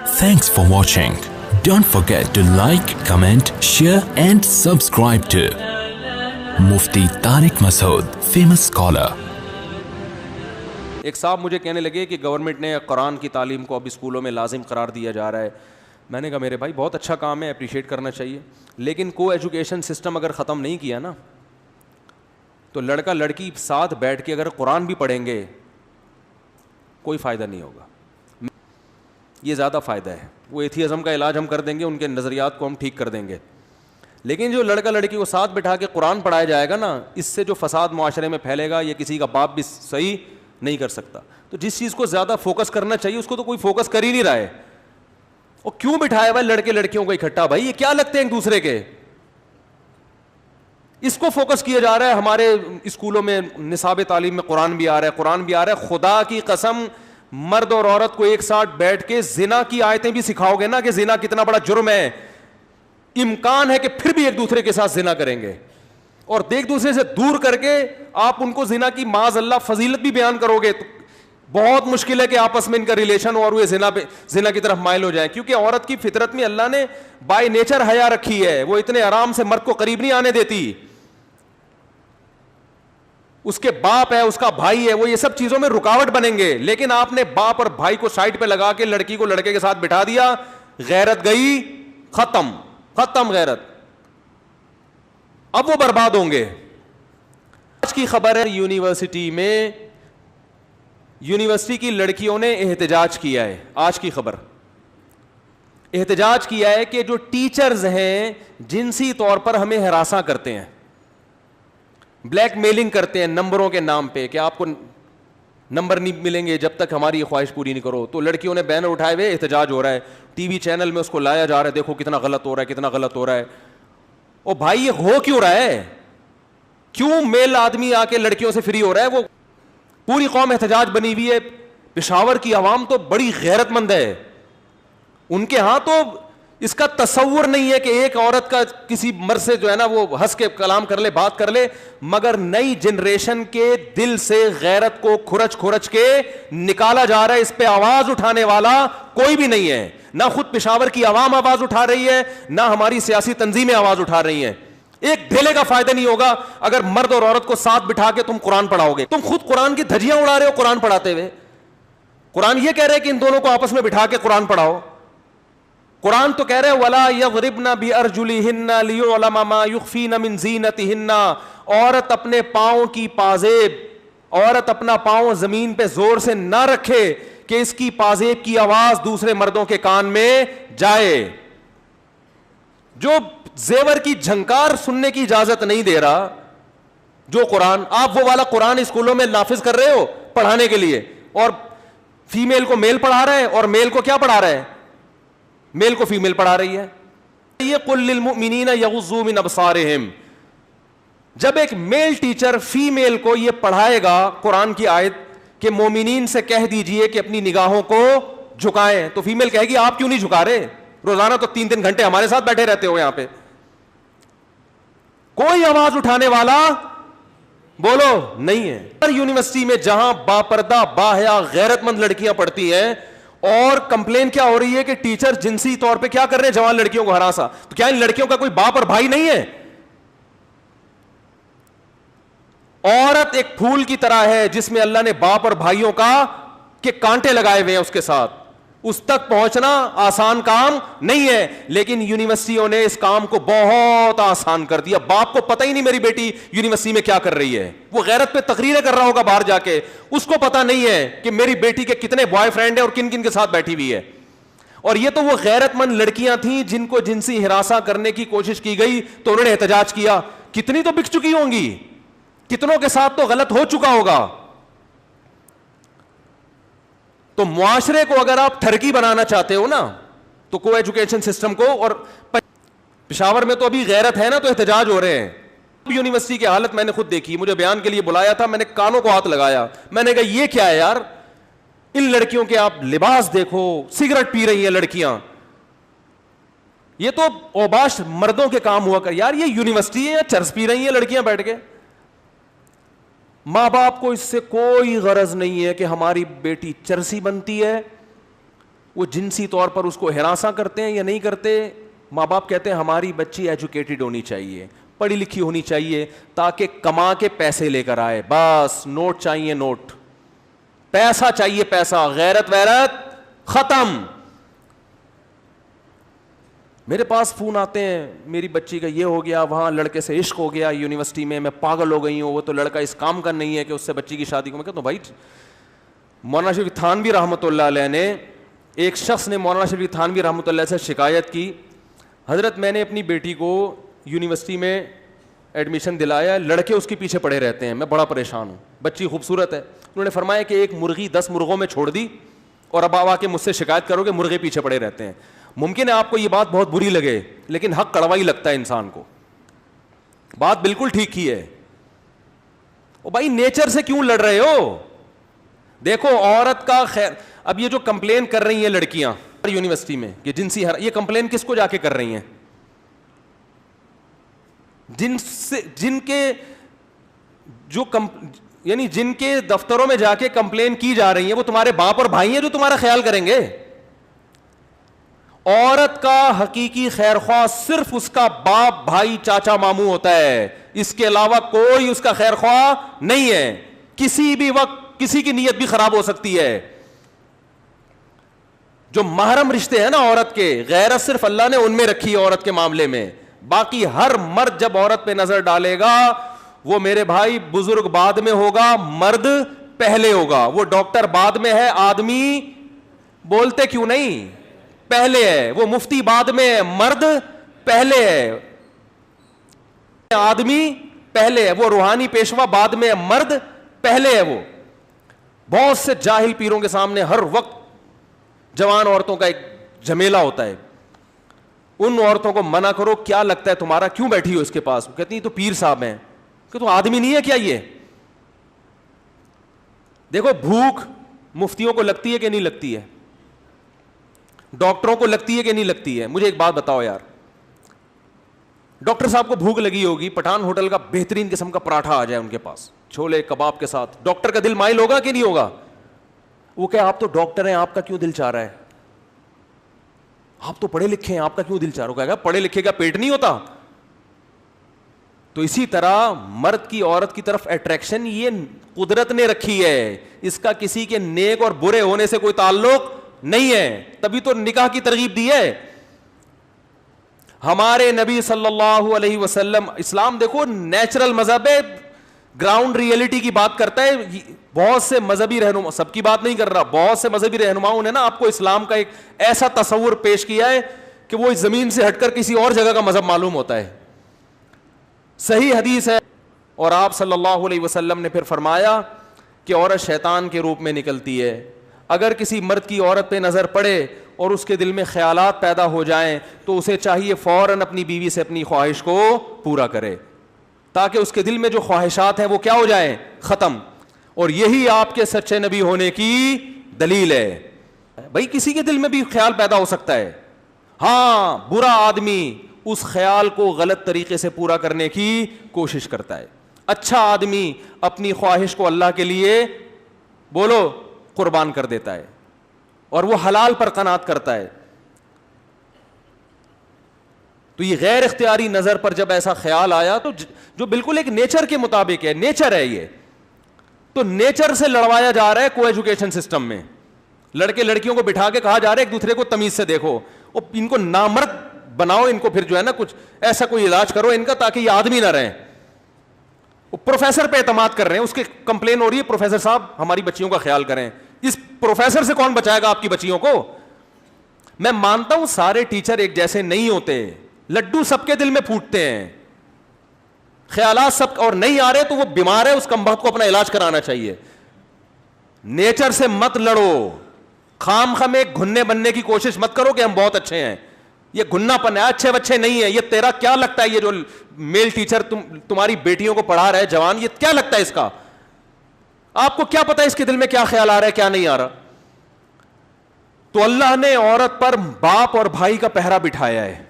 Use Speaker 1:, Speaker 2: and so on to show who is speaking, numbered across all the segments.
Speaker 1: Thanks for watching. Don't forget to like, comment, share and subscribe to Mufti Tariq Masood, famous scholar.
Speaker 2: ایک صاحب مجھے کہنے لگے کہ گورنمنٹ نے قرآن کی تعلیم کو اب اسکولوں میں لازم قرار دیا جا رہا ہے. میں نے کہا میرے بھائی بہت اچھا کام ہے, اپریشیٹ کرنا چاہیے, لیکن کو ایجوکیشن سسٹم اگر ختم نہیں کیا نا تو لڑکا لڑکی ساتھ بیٹھ کے اگر قرآن بھی پڑھیں گے کوئی فائدہ نہیں ہوگا. یہ زیادہ فائدہ ہے. وہ ایتھیزم کا علاج ہم کر دیں گے, ان کے نظریات کو ہم ٹھیک کر دیں گے, لیکن جو لڑکا لڑکی کو ساتھ بٹھا کے قرآن پڑھایا جائے گا نا, اس سے جو فساد معاشرے میں پھیلے گا یہ کسی کا باپ بھی صحیح نہیں کر سکتا. تو جس چیز کو زیادہ فوکس کرنا چاہیے اس کو تو کوئی فوکس کر ہی نہیں رہا ہے. اور کیوں بٹھایا بھائی لڑکے لڑکیوں کو اکٹھا؟ بھائی یہ کیا لگتے ہیں ایک دوسرے کے؟ اس کو فوکس کیا جا رہا ہے. ہمارے اسکولوں میں نصاب تعلیم میں قرآن بھی آ رہا ہے, قرآن بھی آ رہا ہے. خدا کی قسم مرد اور عورت کو ایک ساتھ بیٹھ کے زنا کی آیتیں بھی سکھاؤ گے نا کہ زنا کتنا بڑا جرم ہے, امکان ہے کہ پھر بھی ایک دوسرے کے ساتھ زنا کریں گے. اور ایک دوسرے سے دور کر کے آپ ان کو زنا کی معاذ اللہ فضیلت بھی بیان کرو گے تو بہت مشکل ہے کہ آپس میں ان کا ریلیشن اور وہ زنا کی طرف مائل ہو جائیں. کیونکہ عورت کی فطرت میں اللہ نے بائی نیچر حیا رکھی ہے, وہ اتنے آرام سے مرد کو قریب نہیں آنے دیتی. اس کے باپ ہے, اس کا بھائی ہے, وہ یہ سب چیزوں میں رکاوٹ بنیں گے. لیکن آپ نے باپ اور بھائی کو سائڈ پہ لگا کے لڑکی کو لڑکے کے ساتھ بٹھا دیا, غیرت گئی, ختم غیرت. اب وہ برباد ہوں گے. آج کی خبر ہے یونیورسٹی کی لڑکیوں نے احتجاج کیا ہے. آج کی خبر احتجاج کیا ہے کہ جو ٹیچرز ہیں جنسی طور پر ہمیں ہراساں کرتے ہیں, بلیک میلنگ کرتے ہیں نمبروں کے نام پہ کہ آپ کو نمبر نہیں ملیں گے جب تک ہماری یہ خواہش پوری نہیں کرو. تو لڑکیوں نے بینر اٹھائے ہوئے احتجاج ہو رہا ہے, ٹی وی چینل میں اس کو لایا جا رہا ہے, دیکھو کتنا غلط ہو رہا ہے, کتنا غلط ہو رہا ہے. او بھائی یہ ہو کیوں رہا ہے؟ کیوں میل آدمی آ کے لڑکیوں سے فری ہو رہا ہے؟ وہ پوری قوم احتجاج بنی ہوئی ہے. پشاور کی عوام تو بڑی غیرت مند ہے, ان کے ہاں تو اس کا تصور نہیں ہے کہ ایک عورت کا کسی مرد سے جو ہے نا وہ ہنس کے کلام کر لے, بات کر لے. مگر نئی جنریشن کے دل سے غیرت کو کھرچ کے نکالا جا رہا ہے. اس پہ آواز اٹھانے والا کوئی بھی نہیں ہے. نہ خود پشاور کی عوام آواز اٹھا رہی ہے, نہ ہماری سیاسی تنظیمیں آواز اٹھا رہی ہیں. ایک ڈھیلے کا فائدہ نہیں ہوگا اگر مرد اور عورت کو ساتھ بٹھا کے تم قرآن پڑھاؤ گے. تم خود قرآن کی دھجیاں اڑا رہے ہو قرآن پڑھاتے ہوئے. قرآن یہ کہہ رہے کہ ان دونوں کو آپس میں بٹھا کے قرآن پڑھاؤ. قرآن تو کہہ رہے وَلَا يَضْرِبْنَ بِأَرْجُلِهِنَّ لِيُعْلَمَ مَا يُخْفِينَ مِنْ زِينَتِهِنَّ. عورت اپنے پاؤں کی پازیب, عورت اپنا پاؤں زمین پہ زور سے نہ رکھے کہ اس کی پازیب کی آواز دوسرے مردوں کے کان میں جائے. جو زیور کی جھنکار سننے کی اجازت نہیں دے رہا جو قرآن, آپ وہ والا قرآن اسکولوں میں نافذ کر رہے ہو پڑھانے کے لیے, اور فیمیل کو میل پڑھا رہے ہیں اور میل کو کیا پڑھا رہے ہیں؟ میل کو فیمیل پڑھا رہی ہے. یہ قل للمؤمنین یغضوا من ابصارہم. جب ایک میل ٹیچر فیمیل کو یہ پڑھائے گا قرآن کی آیت کہ مومنین سے کہہ دیجئے کہ اپنی نگاہوں کو جھکائیں, تو فیمیل کہے گی آپ کیوں نہیں جھکا رہے؟ روزانہ تو 3 گھنٹے ہمارے ساتھ بیٹھے رہتے ہو یہاں پہ. کوئی آواز اٹھانے والا بولو نہیں ہے. یونیورسٹی میں جہاں باپردہ باحیا غیرت مند لڑکیاں پڑھتی ہیں, اور کمپلین کیا ہو رہی ہے کہ ٹیچر جنسی طور پہ کیا کر رہے ہیں جوان لڑکیوں کو ہراساں. تو کیا ان لڑکیوں کا کوئی باپ اور بھائی نہیں ہے؟ عورت ایک پھول کی طرح ہے جس میں اللہ نے باپ اور بھائیوں کا کے کانٹے لگائے ہوئے ہیں اس کے ساتھ. اس تک پہنچنا آسان کام نہیں ہے, لیکن یونیورسٹیوں نے اس کام کو بہت آسان کر دیا. باپ کو پتہ ہی نہیں میری بیٹی یونیورسٹی میں کیا کر رہی ہے, وہ غیرت پہ تقریریں کر رہا ہوگا باہر جا کے, اس کو پتہ نہیں ہے کہ میری بیٹی کے کتنے بوائے فرینڈ ہیں اور کن کن کے ساتھ بیٹھی ہوئی ہے. اور یہ تو وہ غیرت مند لڑکیاں تھیں جن کو جنسی ہراساں کرنے کی کوشش کی گئی تو انہوں نے احتجاج کیا. کتنی تو بک چکی ہوں گی, کتنوں کے ساتھ تو غلط ہو چکا ہوگا. تو معاشرے کو اگر آپ ٹھرکی بنانا چاہتے ہو نا تو کو ایجوکیشن سسٹم کو, اور پشاور میں تو ابھی غیرت ہے نا تو احتجاج ہو رہے ہیں. یونیورسٹی کی حالت میں نے خود دیکھی, مجھے بیان کے لیے بلایا تھا, میں نے کانوں کو ہاتھ لگایا, میں نے کہا یہ کیا ہے یار, ان لڑکیوں کے آپ لباس دیکھو, سگریٹ پی رہی ہیں لڑکیاں, یہ تو اوباش مردوں کے کام ہوا کر. یار یہ یونیورسٹی ہے یا چرس پی رہی ہیں لڑکیاں بیٹھ کے؟ ماں باپ کو اس سے کوئی غرض نہیں ہے کہ ہماری بیٹی چرسی بنتی ہے وہ جنسی طور پر اس کو ہراساں کرتے ہیں یا نہیں کرتے؟ ماں باپ کہتے ہیں ہماری بچی ایجوکیٹڈ ہونی چاہیے, پڑھی لکھی ہونی چاہیے تاکہ کما کے پیسے لے کر آئے, بس نوٹ چاہیے نوٹ, پیسہ چاہیے پیسہ, غیرت ویرت ختم. میرے پاس فون آتے ہیں میری بچی کا یہ ہو گیا, وہاں لڑکے سے عشق ہو گیا یونیورسٹی میں پاگل ہو گئی ہوں, وہ تو لڑکا اس کام کا نہیں ہے کہ اس سے بچی کی شادی کو. میں کہتا ہوں بھائی مولانا شریف تھانوی رحمۃ اللہ علیہ نے, ایک شخص نے مولانا شریف تھانوی رحمۃ اللہ سے شکایت کی, حضرت میں نے اپنی بیٹی کو یونیورسٹی میں ایڈمیشن دلایا, لڑکے اس کے پیچھے پڑے رہتے ہیں, میں بڑا پریشان ہوں, بچی خوبصورت ہے. انہوں نے فرمایا کہ ایک مرغی 10 مرغوں میں چھوڑ دی اور اب آ کے مجھ سے شکایت کرو کہ مرغے پیچھے پڑے رہتے ہیں. ممکن ہے آپ کو یہ بات بہت بری لگے لیکن حق کڑوا ہی لگتا ہے انسان کو, بات بالکل ٹھیک ہی ہے. او بھائی نیچر سے کیوں لڑ رہے ہو؟ دیکھو عورت کا خیر, اب یہ جو کمپلین کر رہی ہیں لڑکیاں یونیورسٹی میں کہ جنسی یہ کمپلین کس کو جا کے کر رہی ہیں؟ جن کے جو یعنی جن کے دفتروں میں جا کے کمپلین کی جا رہی ہیں وہ تمہارے باپ اور بھائی ہیں جو تمہارا خیال کریں گے. عورت کا حقیقی خیر خواہ صرف اس کا باپ بھائی چاچا ماموں ہوتا ہے, اس کے علاوہ کوئی اس کا خیر خواہ نہیں ہے. کسی بھی وقت کسی کی نیت بھی خراب ہو سکتی ہے. جو محرم رشتے ہیں نا عورت کے, غیرت صرف اللہ نے ان میں رکھی ہے عورت کے معاملے میں. باقی ہر مرد جب عورت پہ نظر ڈالے گا وہ میرے بھائی بزرگ بعد میں ہوگا, مرد پہلے ہوگا. وہ ڈاکٹر بعد میں ہے, آدمی بولتے کیوں نہیں پہلے ہے. وہ مفتی بعد میں ہے, مرد پہلے ہے. آدمی پہلے ہے. وہ روحانی پیشوا بعد میں ہے, مرد پہلے ہے. وہ بہت سے جاہل پیروں کے سامنے ہر وقت جوان عورتوں کا ایک جھمیلا ہوتا ہے. ان عورتوں کو منع کرو, کیا لگتا ہے تمہارا, کیوں بیٹھی ہو اس کے پاس؟ کہتی ہیں تو پیر صاحب ہیں. کہ تو آدمی نہیں ہے کیا یہ؟ دیکھو بھوک مفتیوں کو لگتی ہے کہ نہیں لگتی ہے, ڈاکٹروں کو لگتی ہے کہ نہیں لگتی ہے؟ مجھے ایک بات بتاؤ یار, ڈاکٹر صاحب کو بھوک لگی ہوگی, پٹھان ہوٹل کا بہترین قسم کا پراٹھا آ جائے ان کے پاس چھولے کباب کے ساتھ, ڈاکٹر کا دل مائل ہوگا کہ نہیں ہوگا؟ وہ کہ آپ تو ڈاکٹر ہیں, آپ کا کیوں دل چاہ رہا ہے؟ آپ تو پڑھے لکھے ہیں, آپ کا کیوں دل چاہ رہا ہے؟ کہے گا پڑھے لکھے کا پیٹ نہیں ہوتا. تو اسی طرح مرد کی عورت کی طرف اٹریکشن یہ قدرت نے رکھی ہے, اس کا کسی کے نیک اور برے ہونے سے کوئی تعلق نہیں ہے. تبھی تو نکاح کی ترغیب دی ہے ہمارے نبی صلی اللہ علیہ وسلم. اسلام دیکھو نیچرل مذہب ہے, گراؤنڈ ریئلٹی کی بات کرتا ہے. بہت سے مذہبی رہنما, سب کی بات نہیں کر رہا, بہت سے مذہبی رہنماؤں نے نا آپ کو اسلام کا ایک ایسا تصور پیش کیا ہے کہ وہ اس زمین سے ہٹ کر کسی اور جگہ کا مذہب معلوم ہوتا ہے. صحیح حدیث ہے, اور آپ صلی اللہ علیہ وسلم نے پھر فرمایا کہ عورت شیطان کے روپ میں نکلتی ہے. اگر کسی مرد کی عورت پہ نظر پڑے اور اس کے دل میں خیالات پیدا ہو جائیں تو اسے چاہیے فوراً اپنی بیوی سے اپنی خواہش کو پورا کرے تاکہ اس کے دل میں جو خواہشات ہیں وہ کیا ہو جائیں, ختم. اور یہی آپ کے سچے نبی ہونے کی دلیل ہے. بھائی کسی کے دل میں بھی خیال پیدا ہو سکتا ہے, ہاں برا آدمی اس خیال کو غلط طریقے سے پورا کرنے کی کوشش کرتا ہے, اچھا آدمی اپنی خواہش کو اللہ کے لیے بولو قربان کر دیتا ہے اور وہ حلال پر قناعت کرتا ہے. تو یہ غیر اختیاری نظر پر جب ایسا خیال آیا تو جو بالکل ایک نیچر کے مطابق ہے, نیچر ہے یہ, تو نیچر سے لڑوایا جا رہا ہے کو ایجوکیشن سسٹم میں. لڑکے لڑکیوں کو بٹھا کے کہا جا رہا ہے ایک دوسرے کو تمیز سے دیکھو, اور ان کو نامرد بناؤ, ان کو پھر جو ہے نا کچھ ایسا کوئی علاج کرو ان کا تاکہ یہ آدمی نہ رہیں. وہ پروفیسر پہ اعتماد کر رہے ہیں, اس کی کمپلین ہو رہی ہے پروفیسر صاحب ہماری بچیوں کا خیال کریں. اس پروفیسر سے کون بچائے گا آپ کی بچیوں کو؟ میں مانتا ہوں سارے ٹیچر ایک جیسے نہیں ہوتے, لڈو سب کے دل میں پھوٹتے ہیں, خیالات سب, اور نہیں آ رہے تو وہ بیمار ہے, اس کمبخت کو اپنا علاج کرانا چاہیے. نیچر سے مت لڑو, خام خام ایک گھننے بننے کی کوشش مت کرو کہ ہم بہت اچھے ہیں. یہ گھننا پن ہے, اچھے بچے نہیں ہیں. یہ تیرا کیا لگتا ہے یہ جو میل ٹیچر تمہاری بیٹیوں کو پڑھا رہا ہے جوان, یہ کیا لگتا ہے اس کا؟ آپ کو کیا پتا اس کے دل میں کیا خیال آ رہا ہے کیا نہیں آ رہا؟ تو اللہ نے عورت پر باپ اور بھائی کا پہرا بٹھایا ہے.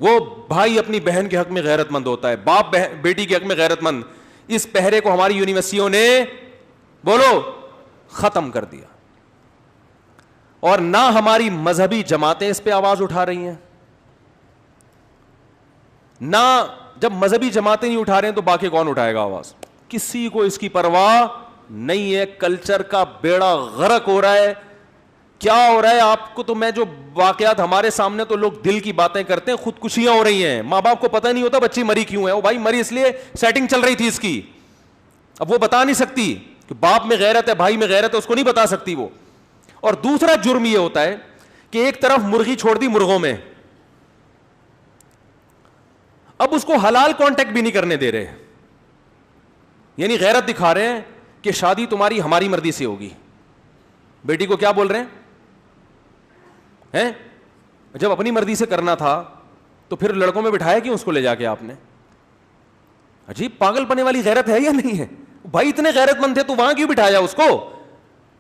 Speaker 2: وہ بھائی اپنی بہن کے حق میں غیرت مند ہوتا ہے, باپ بیٹی کے حق میں غیرت مند. اس پہرے کو ہماری یونیورسٹیوں نے بولو ختم کر دیا. اور نہ ہماری مذہبی جماعتیں اس پہ آواز اٹھا رہی ہیں. نہ جب مذہبی جماعتیں نہیں اٹھا رہے ہیں تو باقی کون اٹھائے گا آواز؟ کسی کو اس کی پرواہ نہیں ہے. کلچر کا بیڑا غرق ہو رہا ہے. کیا ہو رہا ہے آپ کو؟ تو میں جو واقعات ہمارے سامنے تو لوگ دل کی باتیں کرتے ہیں, خودکشیاں ہو رہی ہیں, ماں باپ کو پتہ نہیں ہوتا بچی مری کیوں ہے. وہ بھائی مری اس لیے سیٹنگ چل رہی تھی اس کی, اب وہ بتا نہیں سکتی کہ باپ میں غیرت ہے, بھائی میں غیرت ہے, اس کو نہیں بتا سکتی وہ. اور دوسرا جرم یہ ہوتا ہے کہ ایک طرف مرغی چھوڑ دی مرغوں میں, اب اس کو حلال کانٹیکٹ بھی نہیں کرنے دے رہے, یعنی غیرت دکھا رہے ہیں کہ شادی تمہاری ہماری مرضی سے ہوگی. بیٹی کو کیا بول رہے ہیں؟ جب اپنی مرضی سے کرنا تھا تو پھر لڑکوں میں بٹھایا کیوں اس کو لے جا کے آپ نے؟ عجیب پاگل پنے والی غیرت ہے یا نہیں ہے؟ بھائی اتنے غیرت مند تھے تو وہاں کیوں بٹھایا اس کو؟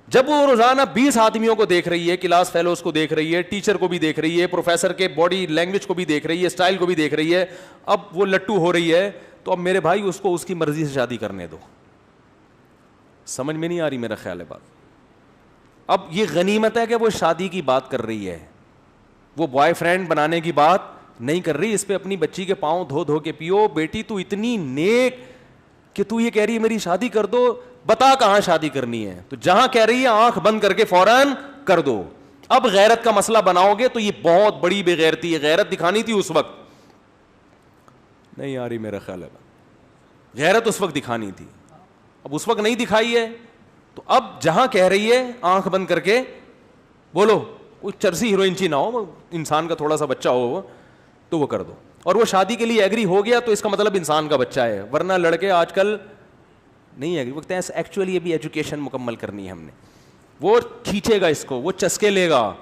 Speaker 2: جب وہ روزانہ 20 آدمیوں کو دیکھ رہی ہے, کلاس فیلوز کو دیکھ رہی ہے, ٹیچر کو بھی دیکھ رہی ہے, پروفیسر کے باڈی لینگویج کو بھی دیکھ رہی ہے, اسٹائل کو بھی دیکھ رہی ہے, اب وہ لٹو ہو رہی ہے, تو اب میرے بھائی اس کو اس کی مرضی سے شادی کرنے دو. سمجھ میں نہیں آ رہی میرا خیال ہے بات. اب یہ غنیمت ہے کہ وہ شادی کی بات کر رہی ہے, وہ بوائے فرینڈ بنانے کی بات نہیں کر رہی. اس پہ اپنی بچی کے پاؤں دھو دھو کے پیو. بیٹی تو اتنی نیک کہ تو یہ کہہ رہی ہے میری شادی کر دو, بتا کہاں شادی کرنی ہے, تو جہاں کہہ رہی ہے آنکھ بند کر کے فوراً کر دو. اب غیرت کا مسئلہ بناؤ گے تو یہ بہت بڑی بے غیرتی ہے. غیرت دکھانی تھی اس وقت, نہیں آ رہی میرا خیال ہے, غیرت اس وقت دکھانی تھی, اب اس وقت نہیں دکھائی ہے, تو اب جہاں کہہ رہی ہے آنکھ بند کر کے بولو, کوئی چرسی ہیروئنچی نہ ہو, انسان کا تھوڑا سا بچہ ہو تو وہ کر دو. اور وہ شادی کے لیے ایگری ہو گیا تو اس کا مطلب انسان کا بچہ ہے, ورنہ لڑکے آج کل نہیں ایگری. وقت ایکچولی یہ بھی ایجوکیشن مکمل کرنی ہے ہم نے. وہ کھینچے گا اس کو, وہ چسکے لے گا,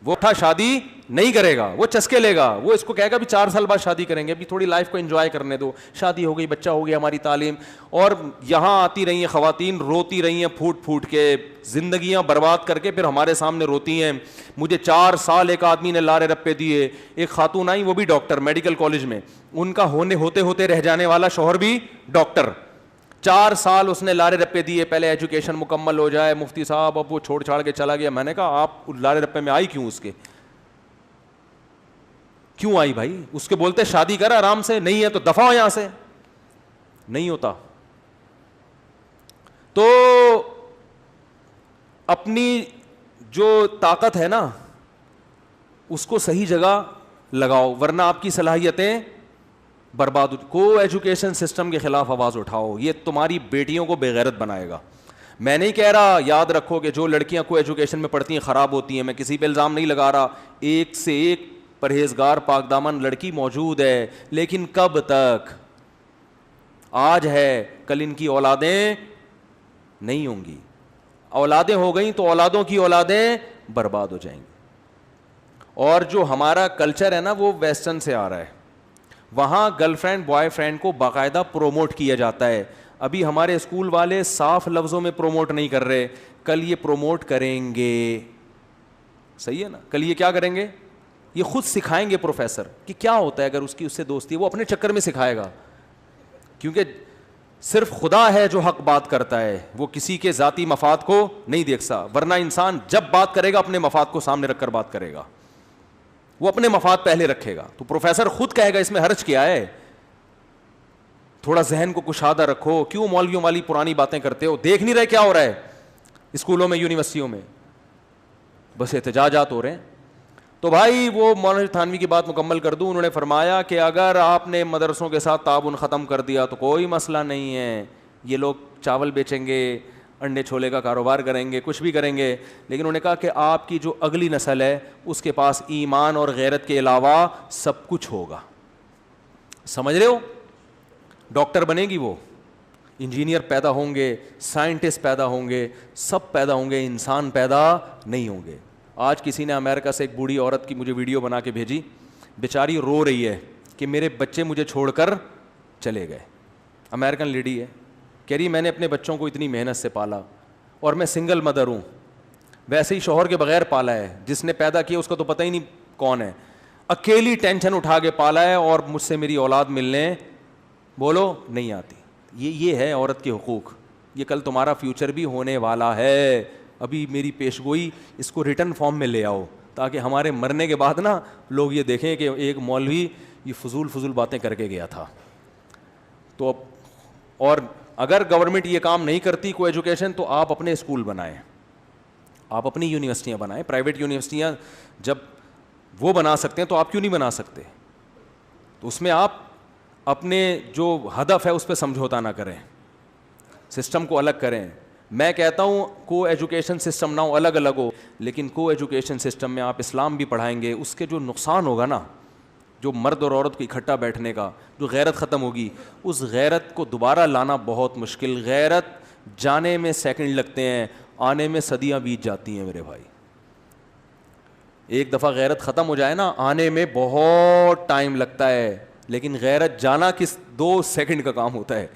Speaker 2: وہ اٹھا شادی نہیں کرے گا, وہ چسکے لے گا, وہ اس کو کہے گا بھی 4 سال بعد شادی کریں گے, ابھی تھوڑی لائف کو انجوائے کرنے دو. شادی ہو گئی, بچہ ہو گیا, ہماری تعلیم. اور یہاں آتی رہی ہیں خواتین, روتی رہی ہیں پھوٹ پھوٹ کے, زندگیاں برباد کر کے پھر ہمارے سامنے روتی ہیں. مجھے 4 سال ایک آدمی نے لارے رپے دیے. ایک خاتون آئی, وہ بھی ڈاکٹر میڈیکل کالج میں, ان کا ہوتے ہوتے رہ جانے والا شوہر بھی ڈاکٹر. 4 سال اس نے لارے رپے دیے, پہلے ایجوکیشن مکمل ہو جائے, مفتی صاحب, اب وہ چھوڑ چھاڑ کے چلا گیا. میں نے کہا آپ لارے رپے میں آئی کیوں, اس کے کیوں آئی بھائی؟ اس کے بولتے شادی کر آرام سے, نہیں ہے تو دفع ہو یہاں سے. نہیں ہوتا. تو اپنی جو طاقت ہے نا اس کو صحیح جگہ لگاؤ, ورنہ آپ کی صلاحیتیں برباد. کو ایجوکیشن سسٹم کے خلاف آواز اٹھاؤ, یہ تمہاری بیٹیوں کو بے غیرت بنائے گا. میں نہیں کہہ رہا, یاد رکھو کہ جو لڑکیاں کو ایجوکیشن میں پڑھتی ہیں خراب ہوتی ہیں, میں کسی پہ الزام نہیں لگا رہا. ایک سے ایک پرہیزگار پاک دامن لڑکی موجود ہے, لیکن کب تک؟ آج ہے, کل ان کی اولادیں نہیں ہوں گی. اولادیں ہو گئیں تو اولادوں کی اولادیں برباد ہو جائیں گی. اور جو ہمارا کلچر ہے نا وہ ویسٹرن سے آ رہا ہے, وہاں گرل فرینڈ بوائے فرینڈ کو باقاعدہ پروموٹ کیا جاتا ہے. ابھی ہمارے اسکول والے صاف لفظوں میں پروموٹ نہیں کر رہے, کل یہ پروموٹ کریں گے. صحیح ہے نا, کل یہ کیا کریں گے, یہ خود سکھائیں گے پروفیسر کہ کیا ہوتا ہے اگر اس کی اس سے دوستی ہے. وہ اپنے چکر میں سکھائے گا, کیونکہ صرف خدا ہے جو حق بات کرتا ہے, وہ کسی کے ذاتی مفاد کو نہیں دیکھتا. ورنہ انسان جب بات کرے گا اپنے مفاد کو سامنے رکھ کر بات کرے گا, وہ اپنے مفاد پہلے رکھے گا. تو پروفیسر خود کہے گا اس میں حرج کیا ہے, تھوڑا ذہن کو کشادہ رکھو, کیوں مولویوں والی پرانی باتیں کرتے ہو, دیکھ نہیں رہے کیا ہو رہا ہے اسکولوں میں یونیورسٹیوں میں, بس احتجاجات ہو رہے ہیں. تو بھائی وہ مولانا تھانوی کی بات مکمل کر دوں, انہوں نے فرمایا کہ اگر آپ نے مدرسوں کے ساتھ تعاون ختم کر دیا تو کوئی مسئلہ نہیں ہے, یہ لوگ چاول بیچیں گے, انڈے چھولے کا کاروبار کریں گے, کچھ بھی کریں گے, لیکن انہوں نے کہا کہ آپ کی جو اگلی نسل ہے اس کے پاس ایمان اور غیرت کے علاوہ سب کچھ ہوگا. سمجھ رہے ہو, ڈاکٹر بنے گی وہ, انجینئر پیدا ہوں گے, سائنٹسٹ پیدا ہوں گے, سب پیدا ہوں گے, انسان پیدا نہیں ہوں گے. آج کسی نے امریکہ سے ایک بوڑھی عورت کی مجھے ویڈیو بنا کے بھیجی, بیچاری رو رہی ہے کہ میرے بچے مجھے چھوڑ کر چلے گئے. امریکن لیڈی ہے, کہہ رہی میں نے اپنے بچوں کو اتنی محنت سے پالا, اور میں سنگل مدر ہوں, ویسے ہی شوہر کے بغیر پالا ہے, جس نے پیدا کیا اس کا تو پتہ ہی نہیں کون ہے, اکیلی ٹینشن اٹھا کے پالا ہے, اور مجھ سے میری اولاد ملنے بولو نہیں آتی. یہ ہے عورت کے حقوق. یہ کل تمہارا فیوچر بھی ہونے والا ہے, ابھی میری پیش گوئی اس کو ریٹن فارم میں لے آؤ تاکہ ہمارے مرنے کے بعد نا لوگ یہ دیکھیں کہ ایک مولوی یہ فضول باتیں کر کے گیا تھا. تو اور اگر گورنمنٹ یہ کام نہیں کرتی کو ایجوکیشن, تو آپ اپنے اسکول بنائیں, آپ اپنی یونیورسٹیاں بنائیں. پرائیویٹ یونیورسٹیاں جب وہ بنا سکتے ہیں تو آپ کیوں نہیں بنا سکتے؟ تو اس میں آپ اپنے جو ہدف ہے اس پہ سمجھوتا نہ کریں, سسٹم کو الگ کریں. میں کہتا ہوں کو ایجوکیشن سسٹم نہ ہو, الگ الگ ہو, لیکن کو ایجوکیشن سسٹم میں آپ اسلام بھی پڑھائیں گے, اس کے جو نقصان ہوگا نا, جو مرد اور عورت کو اکٹھا بیٹھنے کا جو غیرت ختم ہوگی, اس غیرت کو دوبارہ لانا بہت مشکل. غیرت جانے میں سیکنڈ لگتے ہیں, آنے میں صدیاں بیت جاتی ہیں میرے بھائی. ایک دفعہ غیرت ختم ہو جائے نا, آنے میں بہت ٹائم لگتا ہے, لیکن غیرت جانا کس 2 سیکنڈ کا کام ہوتا ہے.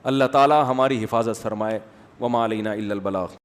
Speaker 2: اللہ تعالی ہماری حفاظت فرمائے. وما علینا الا البلاغ.